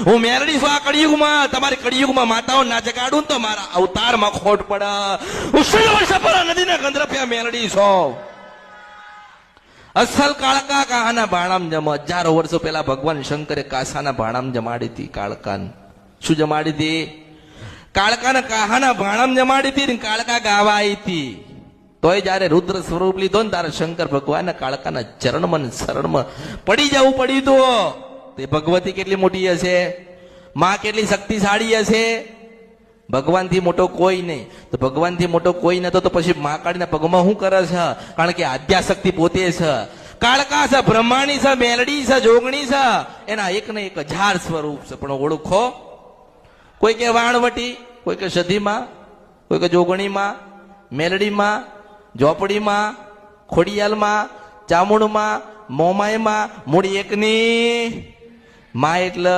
હું મેલડી છું આ કળિયુગમાં, તમારી કળિયુગમાં માતાઓ ના જગાડું તો મારા અવતારમાં ખોટ પડે. હું 16 વર્ષ પર નદીના ગંધરફિયા મેલડી છું. અસલ કાળકા કાહાના ભાણામ જમ. 1000 વર્ષો પહેલા ભગવાન શંકરે કાસાના ભાણામ જમાડી હતી. કાળકાન શું જમાડી હતી? કાળકાના કાહાના ભાણામ જમાડી હતી. કાળકા ગાવા આવી હતી. તોય જયારે રુદ્ર સ્વરૂપ લીધો ને તારે શંકર ભગવાન કાળકાના ચરણમાં શરણમાં પડી જવું પડ્યું હતું. તે ભગવતી કેટલી મોટી હશે, માં કેટલી શક્તિશાળી હશે. ભગવાનથી મોટો કોઈ નહીં. તો ભગવાનથી મોટો કોઈ નતો તો પછી મા કાળીના પગમાં શું કરે છે? કારણ કે આદ્યાશક્તિ પોતે છે. કાળકા છે, બ્રહ્માણી છે, મેલડી છે, જોગણી છે. એના એક ને 1000 સ્વરૂપ છે. પણ ઓળખો, કોઈ કે વાણવટી, કોઈ કે સધીમાં, કોઈ કે જોગણીમાં, મેલડીમાં, ઝોપડીમાં, ખોડિયાલમાં, ચામુંડમાં, મોમાયમાં, મૂળ એકની માં એટલે